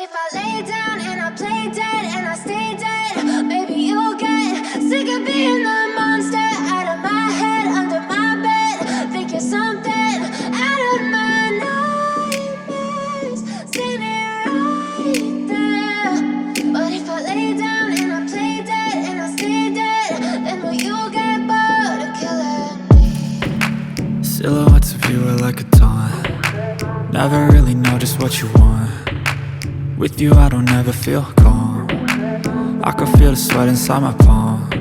if I lay down and I play dead and I stay dead? Maybe you'll get sick of being the monster out of my head, under my bed. Think you're something out of my nightmares, standing right there. But if I lay down and I play dead and I stay dead, then will you get bored of killing me? Silhouettes of you are like a taunt. Never really know just what you want. With you I don't ever feel calm. I can feel the sweat inside my palms.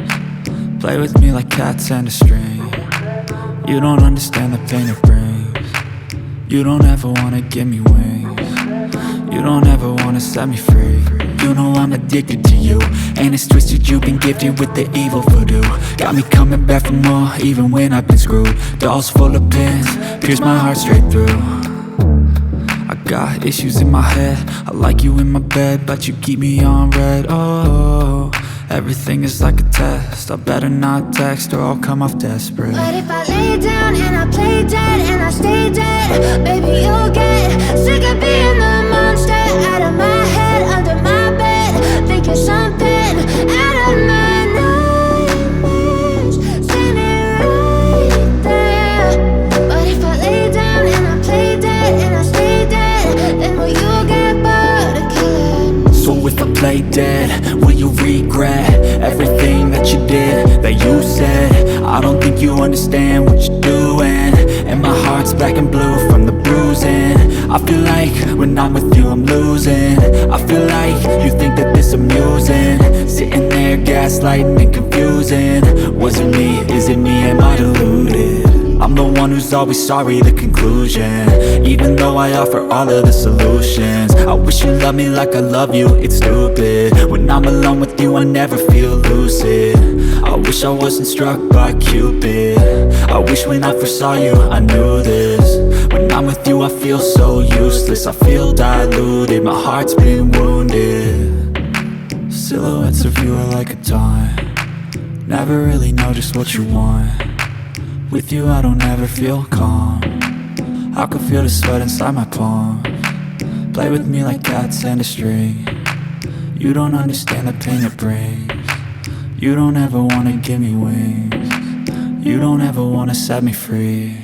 Play with me like cats and a string. You don't understand the pain it brings. You don't ever wanna give me wings. You don't ever wanna set me free. You know I'm addicted to you, and it's twisted, you've been gifted with the evil voodoo. Got me coming back for more, even when I've been screwed. Dolls full of pins, pierce my heart straight through. I got issues in my head, I like you in my bed, but you keep me on red. Oh, everything is like a test, I better not text or I'll come off desperate. But if I lay down and I play dead and I stay dead, baby you'll get sick of being the monster out of my head, under my bed. Think you're something out of my nightmares, standing right there. But if I lay down and I play dead and I stay dead, then will you get bored of killing me? So if I play dead, will you regret everything that you did, that you said? I don't think you understand what you're doing, and my heart's black and blue from the bruising. I feel like when I'm with you I'm losing. I feel like you think that this amusing, sitting there gaslighting and confusing. Was it me? Is it me? Am I deluded? I'm the one who's always sorry, the conclusion, even though I offer all of the solutions. I wish you loved me like I love you, it's stupid. When I'm alone with you I never feel lucid. I wish I wasn't struck by Cupid. I wish when I first saw you I knew this. When I'm with you I feel so useless, I feel diluted, my heart's been wounded. Silhouettes of you are like a taunt. Never really know just what you want. With you I don't ever feel calm. I can feel the sweat inside my palms. Play with me like cats and a string. You don't understand the pain it brings. You don't ever wanna give me wings. You don't ever wanna set me free.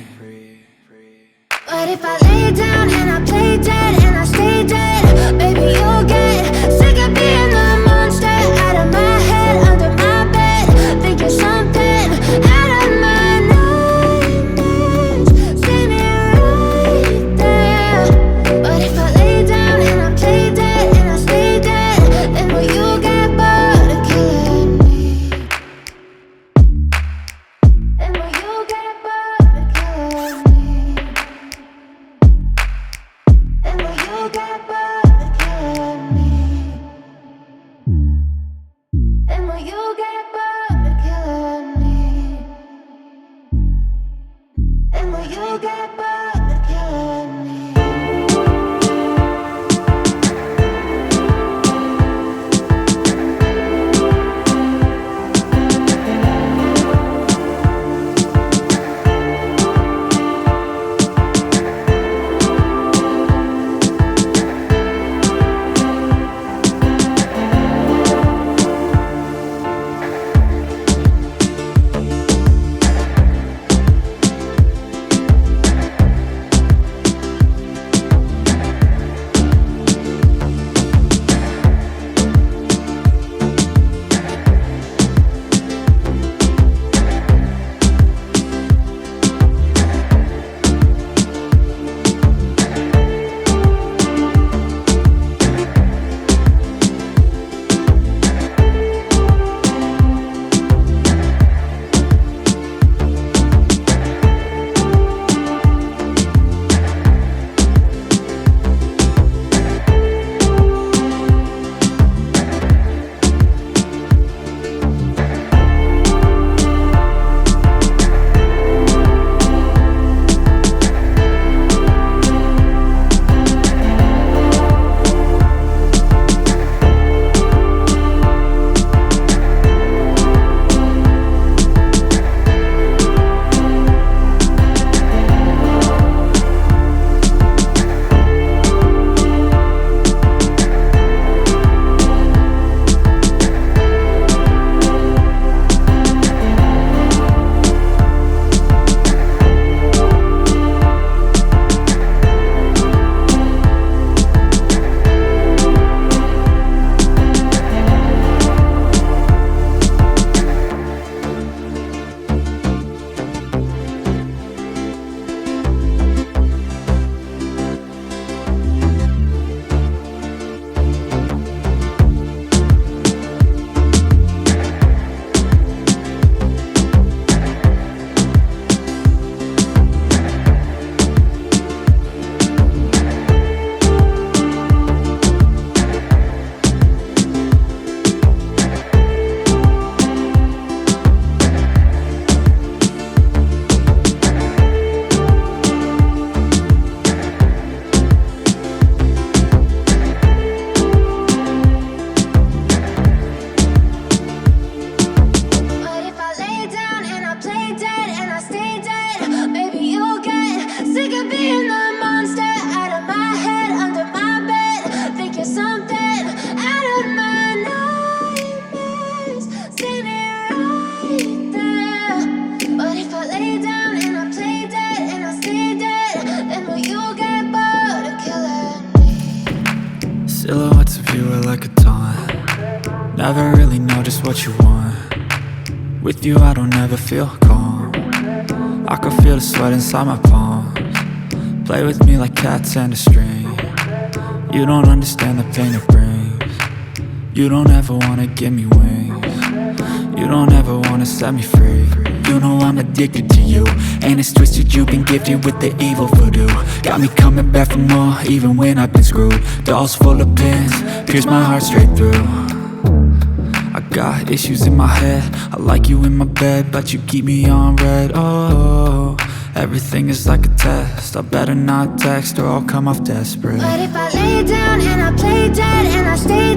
But if I lay down and I play dead and I stay dead, baby you'll get sick of being the monster out of my head, under my bed. Think you're something out of my nightmares, standing right there. But if I lay down and I play dead and I stay dead, then will you get bored of killing me? Then will you get bored of killing me? And will you get bored? Silhouettes of you are like a taunt. Never really know just what you want. With you I don't ever feel calm. I can feel the sweat inside my palms. Play with me like cats and a string. You don't understand the pain it brings. You don't ever wanna give me wings. You don't ever wanna set me free. You know I'm addicted to you, and it's twisted, you've been gifted with the evil voodoo. Got me coming back for more, even when I've been screwed. Dolls full of pins, pierce my heart straight through. I got issues in my head, I like you in my bed, but you keep me on red. Oh, everything is like a test, I better not text or I'll come off desperate. But if I lay down and I play dead and I stay dead.